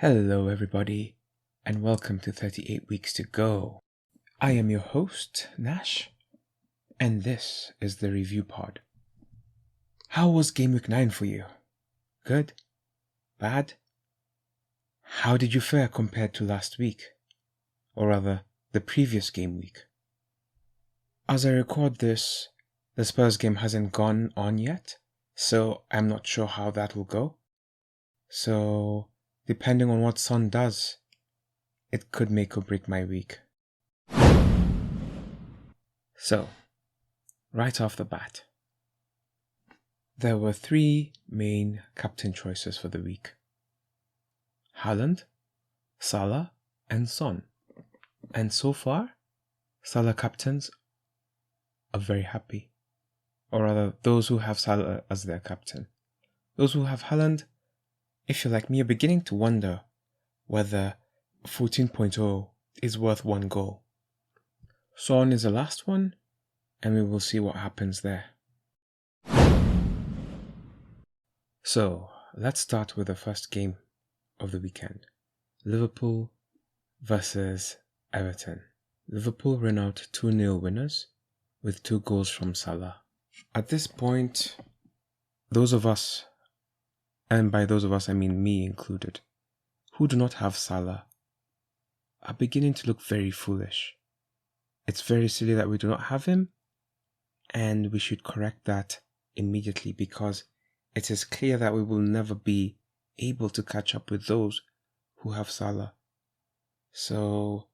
Hello, everybody, and welcome to 38 Weeks to Go. I am your host, Nash, and this is the review pod. How was Gameweek 9 for you? Good? Bad? How did you fare compared to last week? Or rather, the previous game week? As I record this, the Spurs game hasn't gone on yet, so I'm not sure how that will go. So, depending on what Son does, it could make or break my week. So, right off the bat, there were three main captain choices for the week: Haaland, Salah, and Son. And so far, Salah captains are very happy. Or rather, those who have Salah as their captain. Those who have Haaland, if you're like me, are beginning to wonder whether 14.0 is worth one goal. Son is the last one, and we will see what happens there. So, let's start with the first game of the weekend. Liverpool versus Everton. Liverpool ran out 2-0 winners with 2 goals from Salah. At this point, those of us, and by those of us I mean me included, who do not have Salah, are beginning to look very foolish. It's very silly that we do not have him, and we should correct that immediately because it is clear that we will never be able to catch up with those who have Salah. So,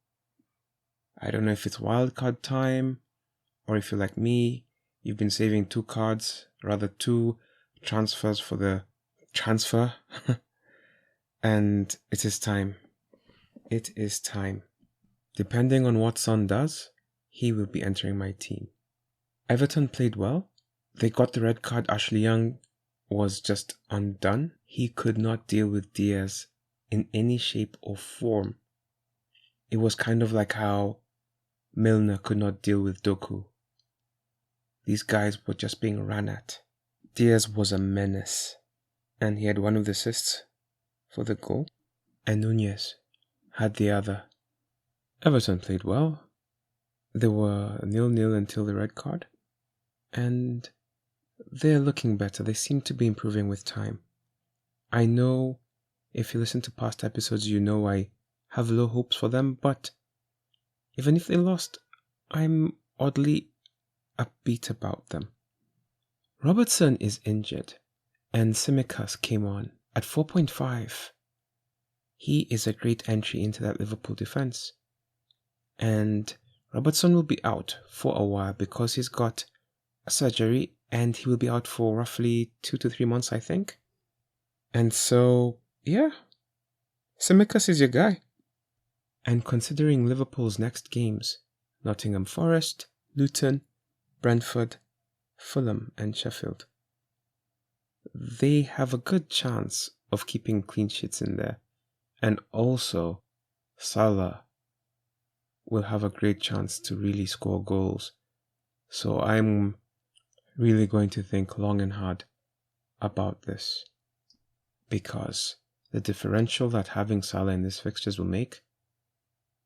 I don't know if it's wildcard time, or if you're like me, you've been saving 2 transfers for the transfer, and it is time. It is time. Depending on what Son does, he will be entering my team. Everton played well. They got the red card. Ashley Young was just undone. He could not deal with Diaz in any shape or form. It was kind of like how Milner could not deal with Doku. These guys were just being ran at. Diaz was a menace, and he had one of the assists for the goal, and Nunez had the other. Everton played well. They were 0-0 until the red card, and they're looking better. They seem to be improving with time. I know if you listen to past episodes, you know I have low hopes for them, but even if they lost, I'm oddly upbeat about them. Robertson is injured, and Tsimikas came on at 4.5. He is a great entry into that Liverpool defense. And Robertson will be out for a while because he's got a surgery, and he will be out for roughly 2 to 3 months, I think. And so, yeah, Tsimikas is your guy. And considering Liverpool's next games, Nottingham Forest, Luton, Brentford, Fulham and Sheffield, they have a good chance of keeping clean sheets in there. And also, Salah will have a great chance to really score goals. So I'm really going to think long and hard about this, because the differential that having Salah in these fixtures will make,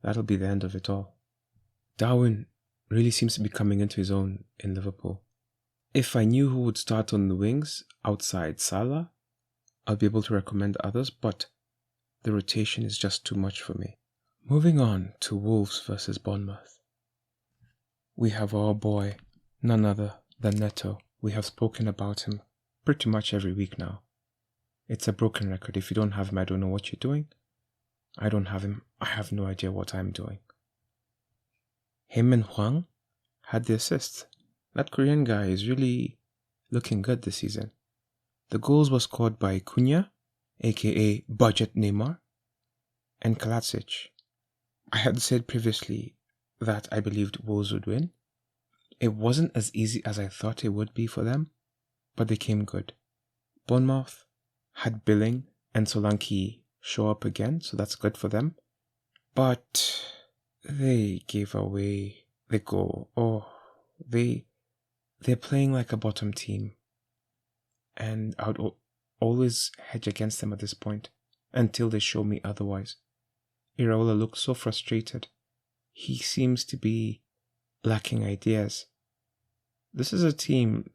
that'll be the end of it all. Darwin really seems to be coming into his own in Liverpool. If I knew who would start on the wings outside Salah, I'd be able to recommend others, but the rotation is just too much for me. Moving on to Wolves versus Bournemouth. We have our boy, none other than Neto. We have spoken about him pretty much every week now. It's a broken record. If you don't have him, I don't know what you're doing. I don't have him. I have no idea what I'm doing. Him and Hwang had the assists. That Korean guy is really looking good this season. The goals were scored by Cunha, aka Budget Neymar, and Kalacic. I had said previously that I believed Wolves would win. It wasn't as easy as I thought it would be for them, but they came good. Bournemouth had Billing and Solanke show up again, so that's good for them. But they gave away the goal. They're playing like a bottom team, and I would always hedge against them at this point. until they show me otherwise. Iraola looks so frustrated. He seems to be lacking ideas. This is a team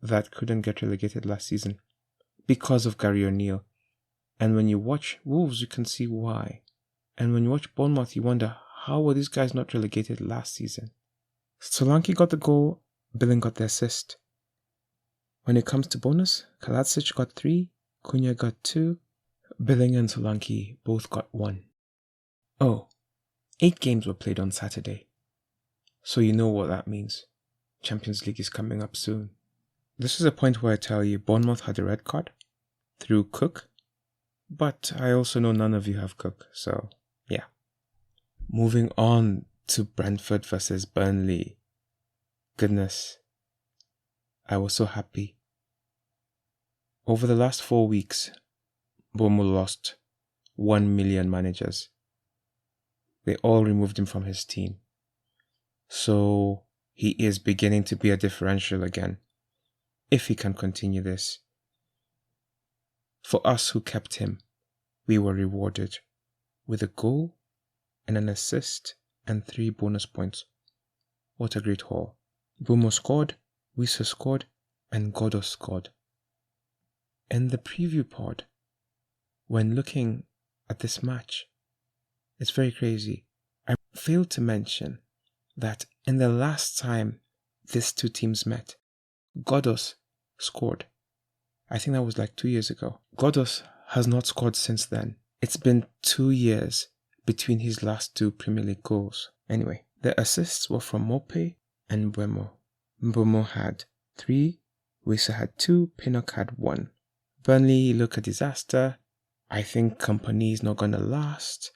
that couldn't get relegated last season because of Gary O'Neill. And when you watch Wolves, you can see why. And when you watch Bournemouth, you wonder, how were these guys not relegated last season? Solanke got the goal, Billing got the assist. When it comes to bonus, Kaladzic got 3, Cunha got 2, Billing and Solanke both got 1. Oh, 8 games were played on Saturday. So you know what that means. Champions League is coming up soon. This is a point where I tell you Bournemouth had a red card through Cook. But I also know none of you have Cook, so yeah. Moving on to Brentford versus Burnley. Goodness, I was so happy. Over the last 4 weeks, Bomo lost 1 million managers. They all removed him from his team. So he is beginning to be a differential again, if he can continue this. For us who kept him, we were rewarded with a goal and an assist and 3 bonus points. What a great haul. Bumo scored, Wissa scored, and Godo scored. In the preview pod, when looking at this match, it's very crazy. I failed to mention that in the last time these two teams met, Godos scored. I think that was like 2 years ago. Godos has not scored since then. It's been 2 years between his last 2 Premier League goals. Anyway, the assists were from Mope and Mbeumo. Mbeumo had 3, Wissa had 2, Pinnock had 1. Burnley look a disaster. I think Kompany is not going to last.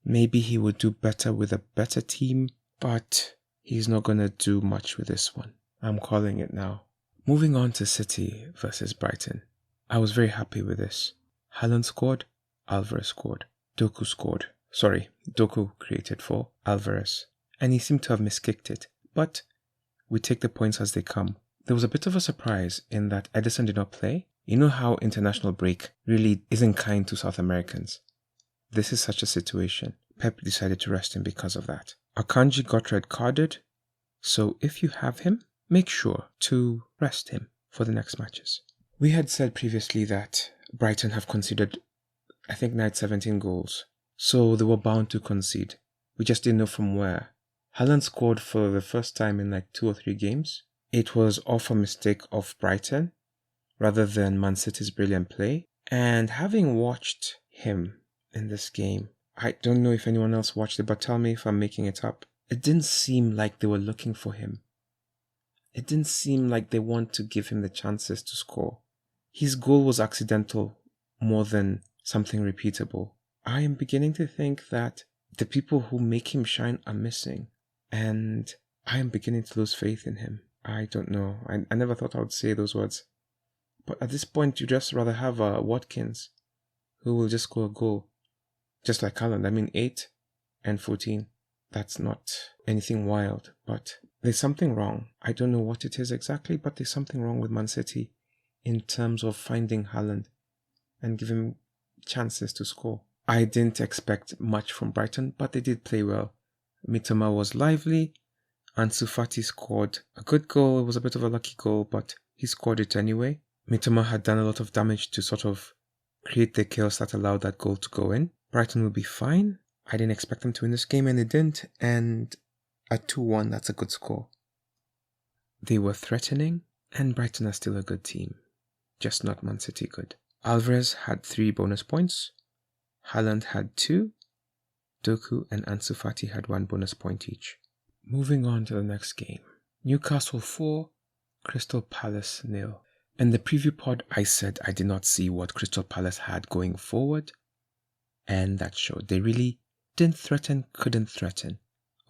Maybe he would do better with a better team, but he's not going to do much with this one. I'm calling it now. Moving on to City versus Brighton. I was very happy with this. Haaland scored, Alvarez scored. Doku created for Alvarez. And he seemed to have miskicked it. But we take the points as they come. There was a bit of a surprise in that Edison did not play. You know how international break really isn't kind to South Americans. This is such a situation. Pep decided to rest him because of that. Akanji got red carded. So if you have him, make sure to rest him for the next matches. We had said previously that Brighton have conceded, I think, 17 goals. So they were bound to concede. We just didn't know from where. Haaland scored for the first time in like 2 or 3 games. It was off a mistake of Brighton rather than Man City's brilliant play. And having watched him in this game, I don't know if anyone else watched it, but tell me if I'm making it up. It didn't seem like they were looking for him. It didn't seem like they want to give him the chances to score. His goal was accidental more than something repeatable. I am beginning to think that the people who make him shine are missing. And I am beginning to lose faith in him. I don't know. I never thought I would say those words. But at this point, you just rather have a Watkins who will just score a goal. Just like Haaland. I mean, 8 and 14. That's not anything wild. But there's something wrong. I don't know what it is exactly, but there's something wrong with Man City in terms of finding Haaland and giving him chances to score. I didn't expect much from Brighton, but they did play well. Mitoma was lively. Ansu Fati scored a good goal. It was a bit of a lucky goal, but he scored it anyway. Mitoma had done a lot of damage to sort of create the chaos that allowed that goal to go in. Brighton will be fine. I didn't expect them to win this game, and they didn't. And a 2-1, that's a good score. They were threatening, and Brighton are still a good team. Just not Man City good. Alvarez had 3 bonus points. Haaland had 2. Doku and Ansu Fati had 1 bonus point each. Moving on to the next game. Newcastle 4, Crystal Palace 0. In the preview pod, I said I did not see what Crystal Palace had going forward. And that showed. They really didn't threaten, couldn't threaten.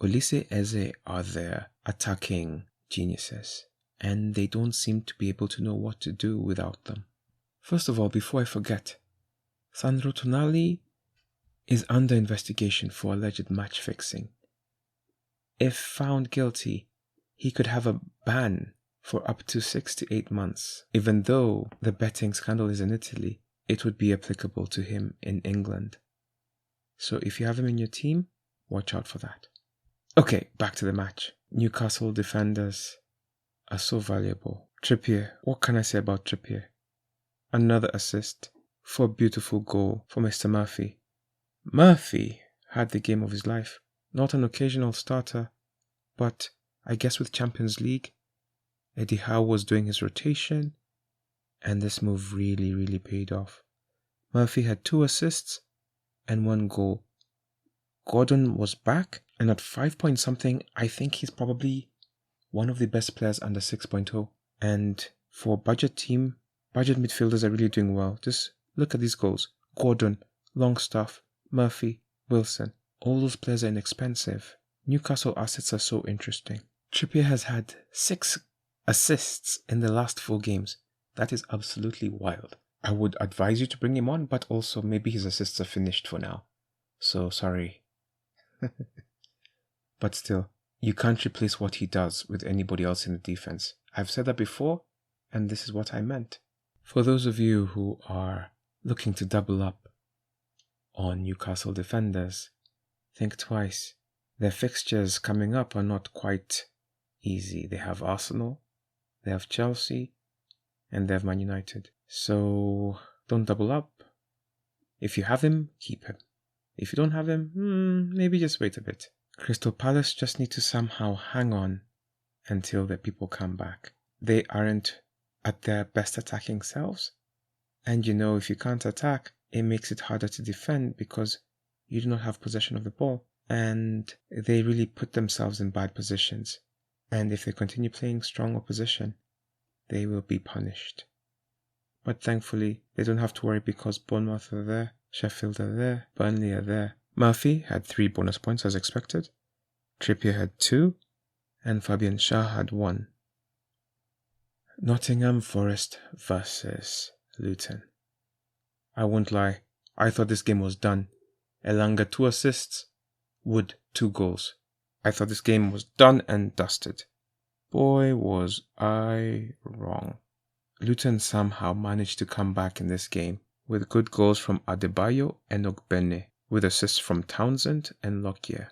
Olise Eze are their attacking geniuses. And they don't seem to be able to know what to do without them. First of all, before I forget, Sandro Tonali is under investigation for alleged match fixing. If found guilty, he could have a ban for up to 6 to 8 months, even though the betting scandal is in Italy. it would be applicable to him in England. So if you have him in your team, watch out for that. Okay, back to the match. Newcastle defenders are so valuable. Trippier, what can I say about Trippier? Another assist for a beautiful goal for Mr. Murphy. Murphy had the game of his life. Not an occasional starter, but I guess with Champions League, Eddie Howe was doing his rotation, and this move really paid off. Murphy had 2 assists and 1 goal. Gordon was back, and at 5 point something, I think he's probably one of the best players under 6.0. And for budget team, budget midfielders are really doing well. Just look at these goals. Gordon, Longstaff, Murphy, Wilson. All those players are inexpensive. Newcastle assets are so interesting. Trippier has had 6 assists in the last 4 games. That is absolutely wild. I would advise you to bring him on, but also maybe his assists are finished for now. So sorry. But still, you can't replace what he does with anybody else in the defense. I've said that before, and this is what I meant. For those of you who are looking to double up on Newcastle defenders, think twice. Their fixtures coming up are not quite easy. They have Arsenal, they have Chelsea, and they have Man United. So don't double up. If you have him, keep him. If you don't have him, maybe just wait a bit. Crystal Palace just need to somehow hang on until the people come back. They aren't at their best attacking selves. And if you can't attack, it makes it harder to defend because you do not have possession of the ball. And they really put themselves in bad positions. And if they continue playing strong opposition, they will be punished. But thankfully, they don't have to worry because Bournemouth are there, Sheffield are there, Burnley are there. Murphy had 3 bonus points as expected. Trippier had 2, and Fabian Schär had 1. Nottingham Forest versus Luton. I won't lie, I thought this game was done. Elanga 2 assists, Wood 2 goals. I thought this game was done and dusted. Boy, was I wrong. Luton somehow managed to come back in this game with good goals from Adebayo and Ogbene, with assists from Townsend and Lockyer.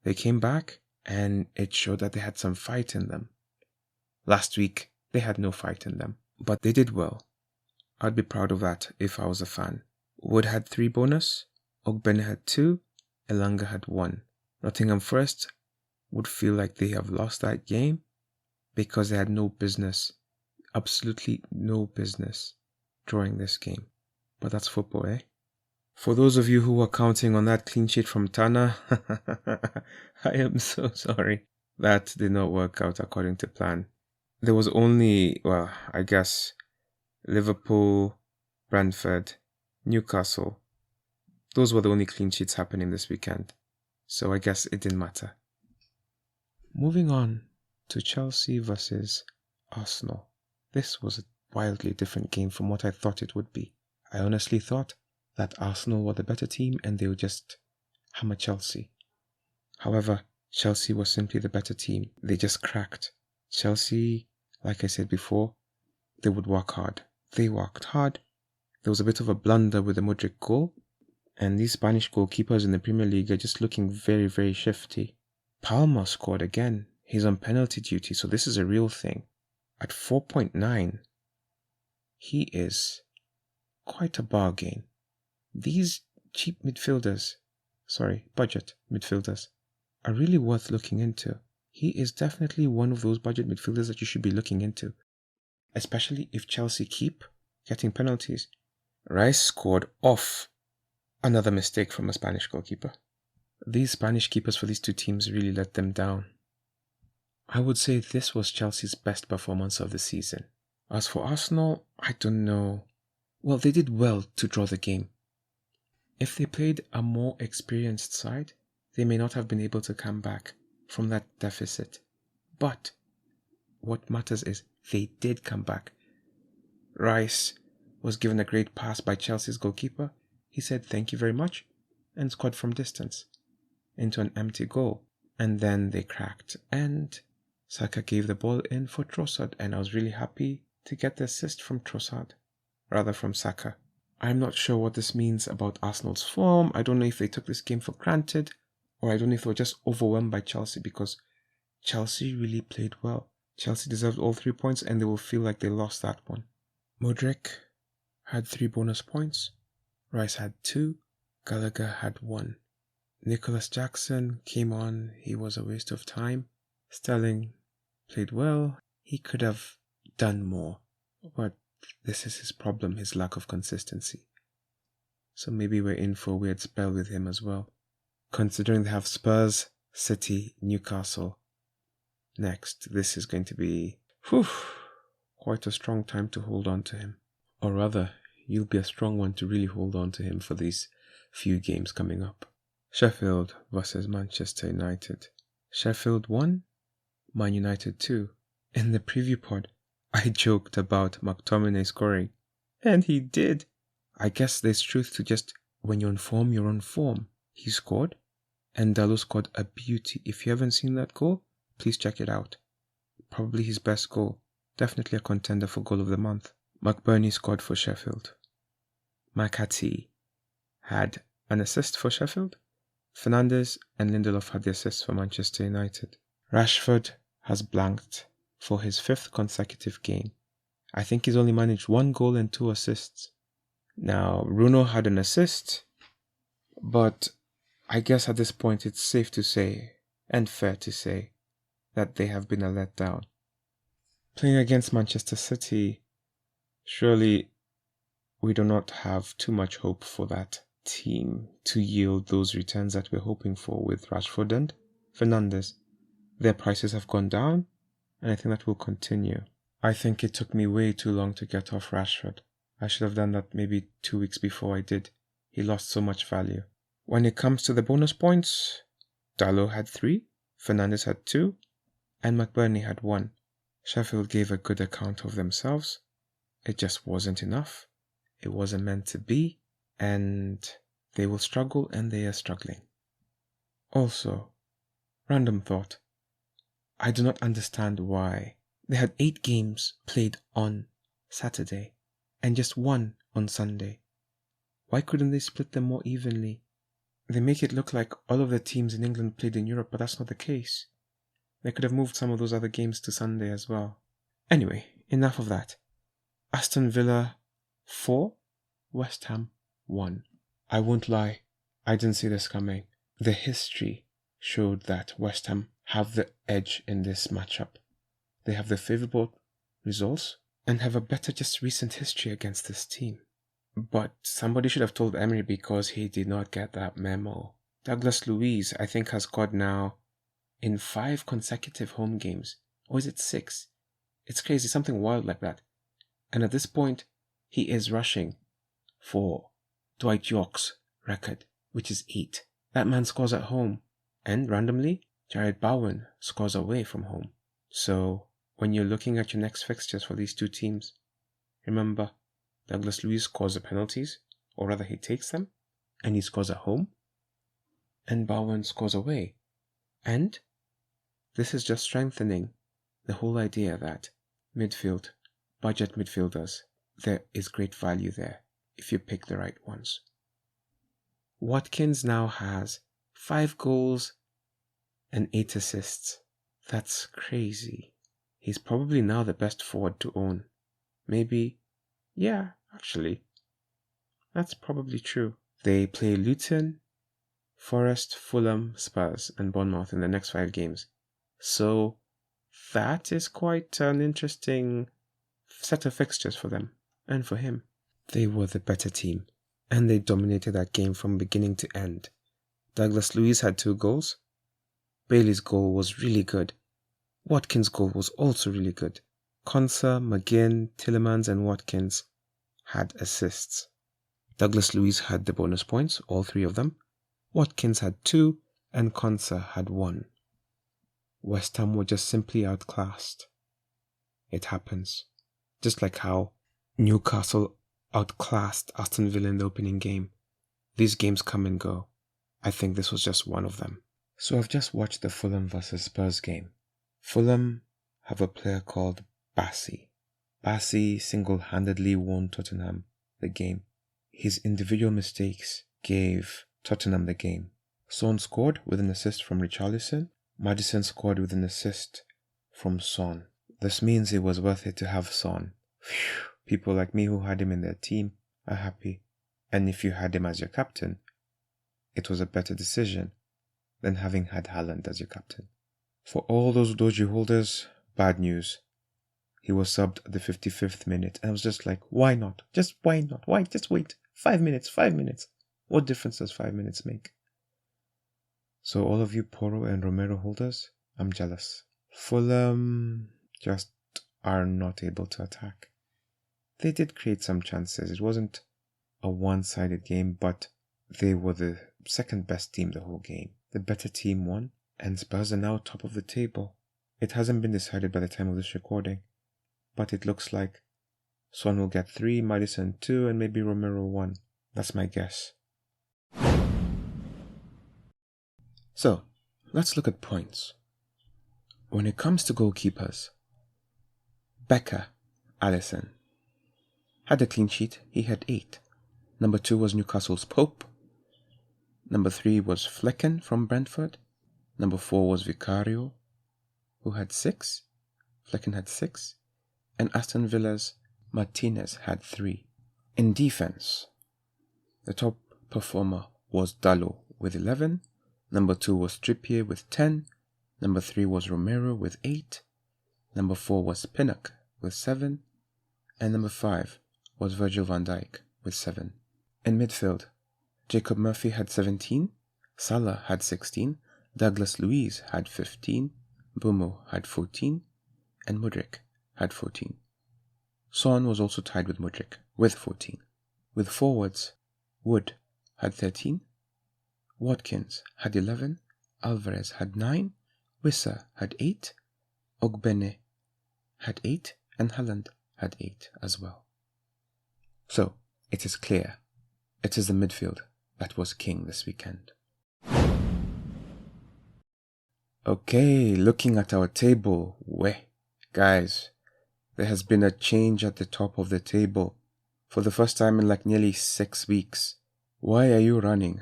They came back and it showed that they had some fight in them. Last week, they had no fight in them, but they did well. I'd be proud of that if I was a fan. Wood had 3 bonus, Ogbene had 2, Elanga had 1. Nottingham Forest would feel like they have lost that game because they had no business, absolutely no business, drawing this game. But that's football, eh? For those of you who were counting on that clean sheet from Tana, I am so sorry. That did not work out according to plan. There was only, I guess, Liverpool, Brentford, Newcastle. Those were the only clean sheets happening this weekend. So I guess it didn't matter. Moving on to Chelsea versus Arsenal. This was a wildly different game from what I thought it would be. I honestly thought that Arsenal were the better team and they would just hammer Chelsea. However, Chelsea was simply the better team. They just cracked. Chelsea, like I said before, they would work hard. They worked hard. There was a bit of a blunder with the Modric goal, and these Spanish goalkeepers in the Premier League are just looking very shifty. Palmer scored again. He's on penalty duty, so this is a real thing. At 4.9, he is quite a bargain. These cheap midfielders, budget midfielders, are really worth looking into. He is definitely one of those budget midfielders that you should be looking into, especially if Chelsea keep getting penalties. Rice scored off another mistake from a Spanish goalkeeper. These Spanish keepers for these two teams really let them down. I would say this was Chelsea's best performance of the season. As for Arsenal, I don't know. Well, they did well to draw the game. If they played a more experienced side, they may not have been able to come back from that deficit. But what matters is they did come back. Rice was given a great pass by Chelsea's goalkeeper. He said thank you very much and scored from distance into an empty goal. And then they cracked and Saka gave the ball in for Trossard, and I was really happy to get the assist from Trossard rather from Saka. I'm not sure what this means about Arsenal's form. I don't know if they took this game for granted, or I don't know if they were just overwhelmed by Chelsea, because Chelsea really played well. Chelsea deserved all 3 points, and they will feel like they lost that one. Modric had 3 bonus points. Rice had 2. Gallagher had 1. Nicholas Jackson came on. He was a waste of time. Sterling played well. He could have done more, but this is his problem, his lack of consistency. So maybe we're in for a weird spell with him as well, considering they have Spurs, City, Newcastle next. This is going to be quite a strong time to hold on to him. Or rather, you'll be a strong one to really hold on to him for these few games coming up. Sheffield versus Manchester United. Sheffield 1, Man United 2. In the preview pod, I joked about McTominay scoring, and he did. I guess there's truth to just when you're on form, you're on form. He scored, and Dalot scored a beauty. If you haven't seen that goal, please check it out. Probably his best goal. Definitely a contender for goal of the month. McBurney scored for Sheffield. McAtee had an assist for Sheffield. Fernandes and Lindelof had the assists for Manchester United. Rashford has blanked for his 5th consecutive game. I think he's only managed 1 goal and 2 assists. Now, Bruno had an assist, but I guess at this point it's safe to say, and fair to say, that they have been a letdown. Playing against Manchester City, surely we do not have too much hope for that team to yield those returns that we're hoping for with Rashford and Fernandes. Their prices have gone down, and I think that will continue. I think it took me way too long to get off Rashford. I should have done that maybe 2 weeks before I did. He lost so much value. When it comes to the bonus points, Dalot had 3, Fernandes had 2, and McBurney had 1. Sheffield gave a good account of themselves. It just wasn't enough. It wasn't meant to be, and they will struggle, and they are struggling. Also, random thought. I do not understand why they had 8 games played on Saturday and just 1 on Sunday. Why couldn't they split them more evenly? They make it look like all of the teams in England played in Europe, but that's not the case. They could have moved some of those other games to Sunday as well. Anyway, enough of that. Aston Villa 4, West Ham 1. I won't lie, I didn't see this coming. The history showed that West Ham have the edge in this matchup. They have the favourable results and have a better just recent history against this team. But somebody should have told Emery, because he did not get that memo. Douglas Luiz, I think, has scored now in 5 consecutive home games. Or is it 6? It's crazy, something wild like that. And at this point, he is rushing for Dwight York's record, which is 8. That man scores at home. And randomly, Jared Bowen scores away from home. So, when you're looking at your next fixtures for these 2 teams, remember, Douglas Luiz scores the penalties, or rather he takes them, and he scores at home, and Bowen scores away. And this is just strengthening the whole idea that midfield, budget midfielders, there is great value there if you pick the right ones. Watkins now has 5 goals and 8 assists. That's crazy. He's probably now the best forward to own. Maybe, yeah, actually, that's probably true. They play Luton, Forest, Fulham, Spurs, and Bournemouth in the next 5 games. So that is quite an interesting set of fixtures for them and for him. They were the better team, and they dominated that game from beginning to end. Douglas Luiz had 2 goals. Bailey's goal was really good. Watkins' goal was also really good. Konsa, McGinn, Tielemans, and Watkins had assists. Douglas Luiz had the bonus points, all 3 of them. Watkins had 2, and Konsa had 1. West Ham were just simply outclassed. It happens. Just like how Newcastle outclassed Aston Villa in the opening game. These games come and go. I think this was just one of them. So I've just watched the Fulham versus Spurs game. Fulham have a player called Bassi. Bassi single-handedly won Tottenham the game. his individual mistakes gave Tottenham the game. Son scored with an assist from Richarlison. Maddison scored with an assist from Son. This means it was worth it to have Son. Phew. People like me who had him in their team are happy. And if you had him as your captain, it was a better decision than having had Haaland as your captain. For all those Doji holders, bad news. He was subbed at the 55th minute, and I was just like, why not? Just why not? Why? Just wait. 5 minutes, 5 minutes. What difference does 5 minutes make? So all of you Porro and Romero holders, I'm jealous. Fulham just are not able to attack. They did create some chances. It wasn't a one-sided game, but they were the second best team the whole game. The better team won, and Spurs are now top of the table. It hasn't been decided by the time of this recording, but it looks like Son will get 3, Maddison 2, and maybe Romero 1. That's my guess. So, let's look at points. When it comes to goalkeepers, Becker, Alisson, had a clean sheet. He had 8. Number 2 was Newcastle's Pope. Number 3 was Flecken from Brentford. Number 4 was Vicario, who had 6. Flecken had 6. And Aston Villa's Martinez had 3. In defense, the top performer was Dalot with 11. Number 2 was Trippier with 10. Number 3 was Romero with 8. Number 4 was Pinnock with 7. And number 5 was Virgil van Dijk with 7. In midfield, Jacob Murphy had 17. Salah had 16. Douglas Luiz had 15. Bumo had 14. And Mudryk had 14. Son was also tied with Mudryk with 14. With forwards, Wood had 13. Watkins had 11, Alvarez had 9, Wissa had 8, Ogbene had 8, and Haaland had 8 as well. So, it is clear, it is the midfield that was king this weekend. Okay, looking at our table, guys, there has been a change at the top of the table for the first time in like nearly 6 weeks. Why are you running?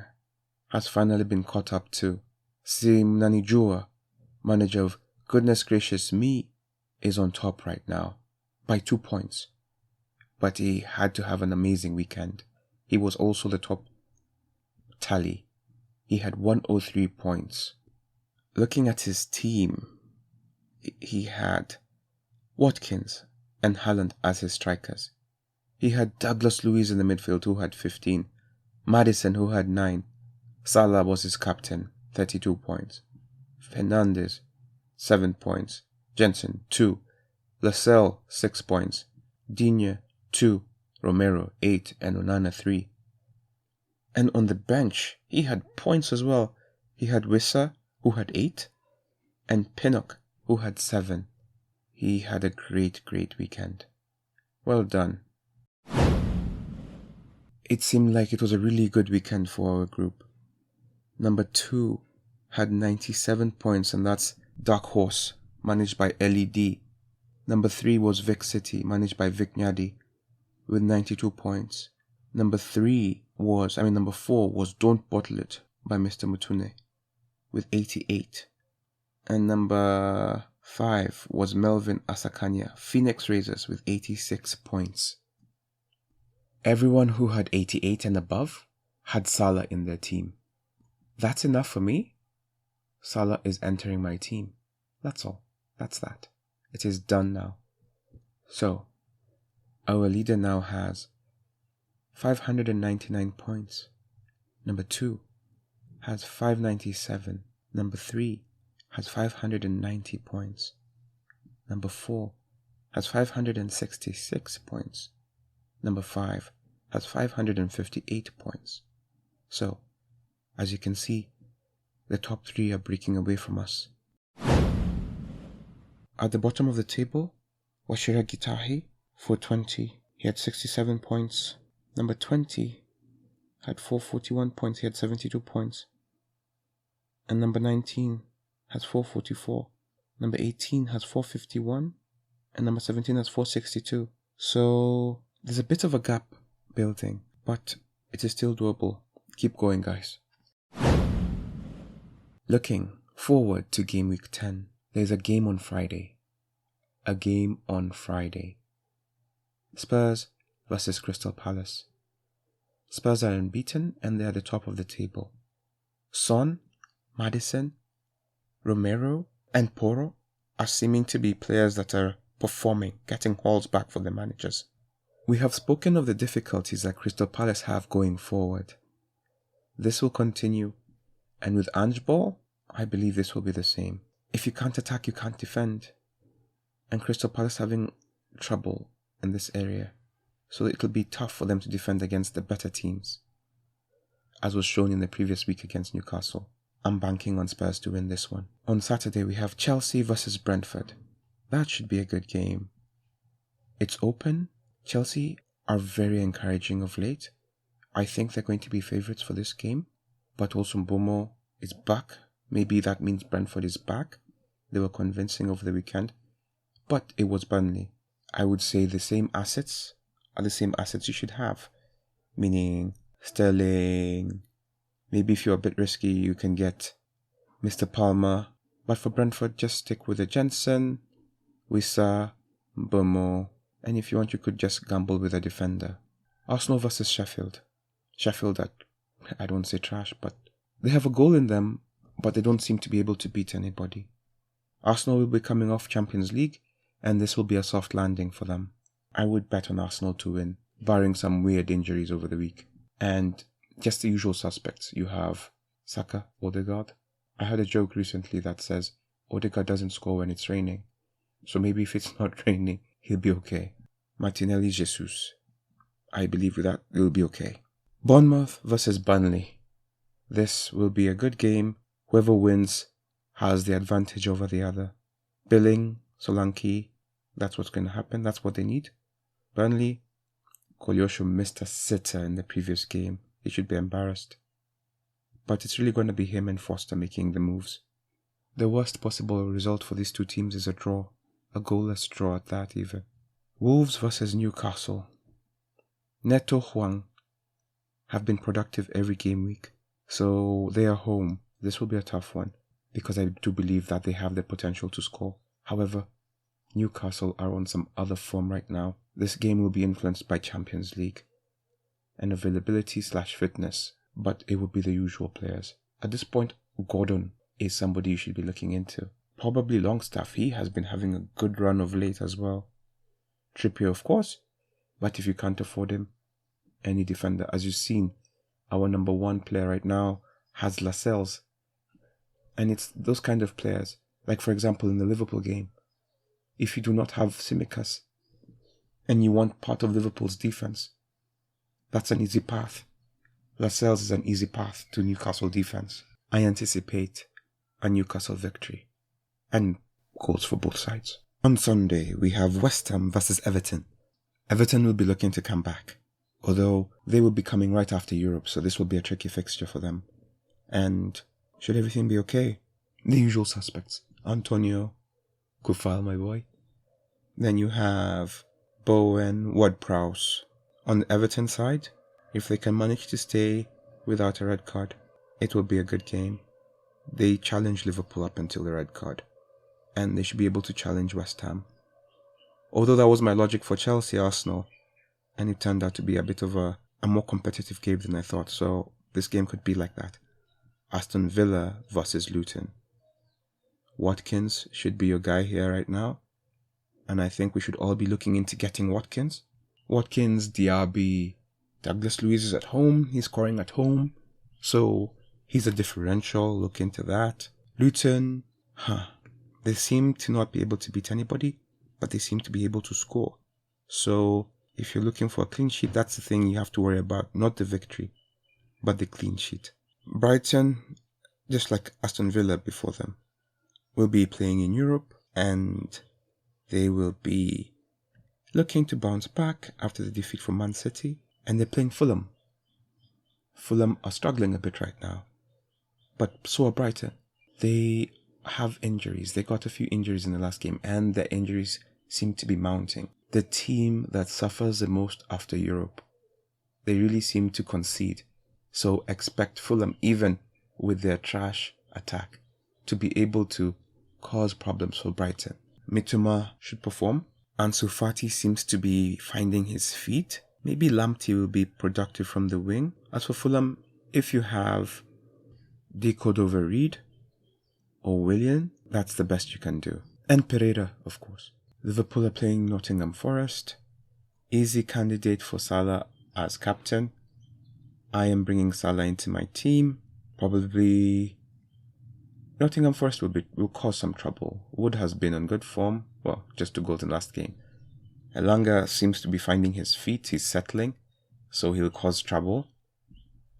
Has finally been caught up to. Sim Nanijua, manager of Goodness Gracious Me, is on top right now by 2 points. But he had to have an amazing weekend. He was also the top tally. He had 103 points. Looking at his team, he had Watkins and Haaland as his strikers. He had Douglas Luiz in the midfield, who had 15. Maddison, who had 9. Salah was his captain, 32 points. Fernandes, 7 points. Jensen, 2. Lascelles, 6 points. Digne, 2. Romero, 8. And Onana, 3. And on the bench, he had points as well. He had Wissa, who had 8. And Pinnock, who had 7. He had a great weekend. Well done. It seemed like it was a really good weekend for our group. Number 2 had 97 points, and that's Dark Horse, managed by LED. Number 3 was Vic City, managed by Vic Nyadi, with 92 points. Number 4 was Don't Bottle It by Mr. Mutune, with 88. And number 5 was Melvin Asakanya, Phoenix Razors, with 86 points. Everyone who had 88 and above had Salah in their team. That's enough for me. Salah is entering my team. That's all. That's that. It is done now. So, our leader now has 599 points. Number 2 has 597. Number 3 has 590 points. Number 4 has 566 points. Number 5 has 558 points. So, as you can see, the top 3 are breaking away from us. At the bottom of the table was Shira Gitahi for 20. He had 67 points. Number 20 had 441 points. He had 72 points. And number 19 has 444. Number 18 has 451. And number 17 has 462. So there's a bit of a gap building. But It is still doable. Keep going, guys. Looking forward to game week 10. There's a game on Friday. Spurs versus Crystal Palace. Spurs are unbeaten and they are at the top of the table. Son, Maddison, Romero, and Porro are seeming to be players that are performing, getting hauls back for the managers. We have spoken of the difficulties that Crystal Palace have going forward. This will continue, and with Ange Ball, I believe this will be the same. If you can't attack, you can't defend. And Crystal Palace having trouble in this area, so it'll be tough for them to defend against the better teams, as was shown in the previous week against Newcastle. I'm banking on Spurs to win this one. On Saturday, we have Chelsea versus Brentford. That should be a good game. It's open. Chelsea are very encouraging of late. I think they're going to be favourites for this game. But also Mbomo is back. Maybe that means Brentford is back. They were convincing over the weekend. But it was Burnley. I would say the same assets are the same assets you should have. Meaning Sterling. Maybe if you're a bit risky, you can get Mr. Palmer. But for Brentford, just stick with the Jensen, Wissa, Mbomo. And if you want, you could just gamble with a defender. Arsenal versus Sheffield. Sheffield, I don't say trash, but they have a goal in them, but they don't seem to be able to beat anybody. Arsenal will be coming off Champions League, and this will be a soft landing for them. I would bet on Arsenal to win, barring some weird injuries over the week. And just the usual suspects. You have Saka, Odegaard. I heard a joke recently that says Odegaard doesn't score when it's raining. So maybe if it's not raining, he'll be okay. Martinelli, Jesus. I believe with that, it will be okay. Bournemouth versus Burnley. This will be a good game. Whoever wins has the advantage over the other. Billing, Solanke, that's what's going to happen. That's what they need. Burnley, Kolyosho missed a sitter in the previous game. He should be embarrassed. But it's really going to be him and Foster making the moves. The worst possible result for these two teams is a draw. A goalless draw at that even. Wolves versus Newcastle. Neto Huang have been productive every game week. So they are home. This will be a tough one because I do believe that they have the potential to score. However, Newcastle are on some other form right now. This game will be influenced by Champions League and availability/fitness, but it will be the usual players. At this point, Gordon is somebody you should be looking into. Probably Longstaff, he has been having a good run of late as well. Trippier, of course, but if you can't afford him, any defender. As you've seen, our number one player right now has Lascelles. And it's those kind of players, like for example in the Liverpool game, if you do not have Tsimikas and you want part of Liverpool's defense, that's an easy path. Lascelles is an easy path to Newcastle defense. I anticipate a Newcastle victory and goals for both sides. On Sunday, we have West Ham versus Everton. Everton will be looking to come back, although they will be coming right after Europe, so this will be a tricky fixture for them. And should everything be okay, the usual suspects. Antonio, Kufal, my boy. Then you have Bowen, Ward-Prowse. On the Everton side, if they can manage to stay without a red card, it will be a good game. They challenged Liverpool up until the red card, and they should be able to challenge West Ham. Although that was my logic for Chelsea, Arsenal, and it turned out to be a bit of a more competitive game than I thought, so this game could be like that. Aston Villa versus Luton. Watkins should be your guy here right now, and I think we should all be looking into getting Watkins. Watkins, Diaby, Douglas Luiz is at home, he's scoring at home, so he's a differential, look into that. Luton, they seem to not be able to beat anybody, but they seem to be able to score. So if you're looking for a clean sheet, that's the thing you have to worry about, not the victory, but the clean sheet. Brighton, just like Aston Villa before them, will be playing in Europe, and they will be looking to bounce back after the defeat from Man City, and they're playing Fulham. Fulham are struggling a bit right now, but so are Brighton. They have injuries. They got a few injuries in the last game, and the injuries seem to be mounting. The team that suffers the most after Europe they really seem to concede. So expect Fulham, even with their trash attack, to be able to cause problems for Brighton. Mitoma should perform. Ansu Fati seems to be finding his feet. Maybe Lamptey will be productive from the wing. As for Fulham, if you have Deco over Reed or Willian, that's the best you can do. And Pereira, of course. Liverpool are playing Nottingham Forest. Easy candidate for Salah as captain. I am bringing Salah into my team. Probably Nottingham Forest will cause some trouble. Wood has been on good form. Well, just 2 goals in last game. Elanga seems to be finding his feet. He's settling. So he'll cause trouble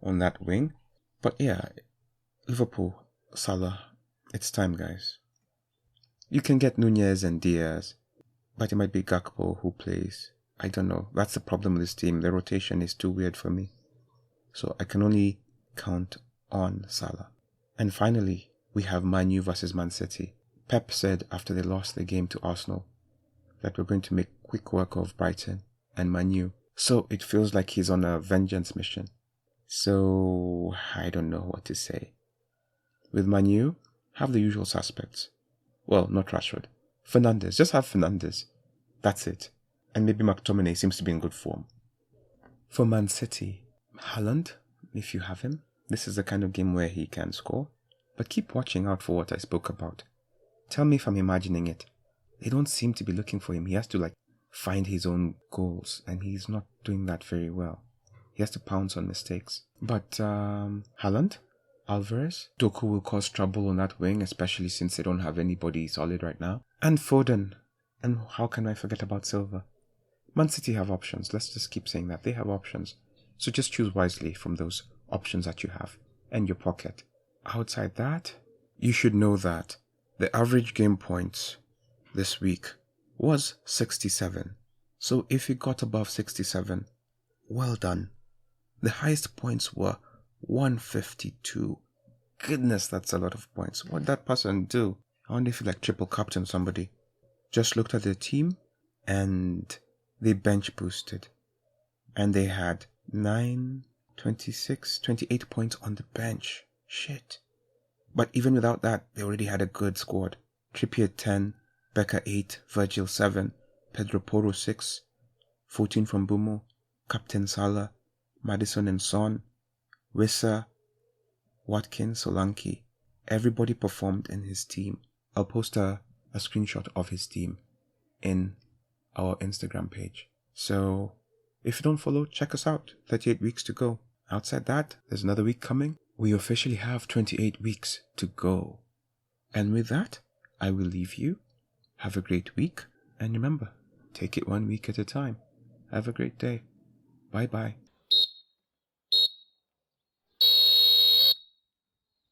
on that wing. But yeah, Liverpool, Salah, it's time, guys. You can get Nunez and Diaz, but it might be Gakpo who plays. I don't know. That's the problem with this team. The rotation is too weird for me. So I can only count on Salah. And finally, we have Man U versus Man City. Pep said after they lost the game to Arsenal that we're going to make quick work of Brighton and Man U. So it feels like he's on a vengeance mission. So I don't know what to say. With Man U, have the usual suspects. Well, not Rashford. Fernandes. Just have Fernandes. That's it. And maybe McTominay seems to be in good form. For Man City, Haaland, if you have him. This is the kind of game where he can score. But keep watching out for what I spoke about. Tell me if I'm imagining it. They don't seem to be looking for him. He has to find his own goals. And he's not doing that very well. He has to pounce on mistakes. But Haaland, Alvarez, Doku will cause trouble on that wing, especially since they don't have anybody solid right now. And Foden. And how can I forget about Silva? Man City have options. Let's just keep saying that. They have options. So just choose wisely from those options that you have and your pocket. Outside that, you should know that the average game points this week was 67. So if you got above 67, well done. The highest points were 152. Goodness, that's a lot of points. What did that person do? I wonder if he triple captain somebody. Just looked at their team and they bench boosted. And they had 9, 26, 28 points on the bench. Shit. But even without that, they already had a good squad. Trippier 10, Becca 8, Virgil 7, Pedro Porro 6, 14 from Bumo, Captain Salah, Maddison and Son, Wissa, Watkins, Solanke. Everybody performed in his team. I'll post a screenshot of his team in our Instagram page. So if you don't follow, check us out. 38 weeks to go. Outside that, there's another week coming. We officially have 28 weeks to go. And with that, I will leave you. Have a great week. And remember, take it 1 week at a time. Have a great day. Bye-bye.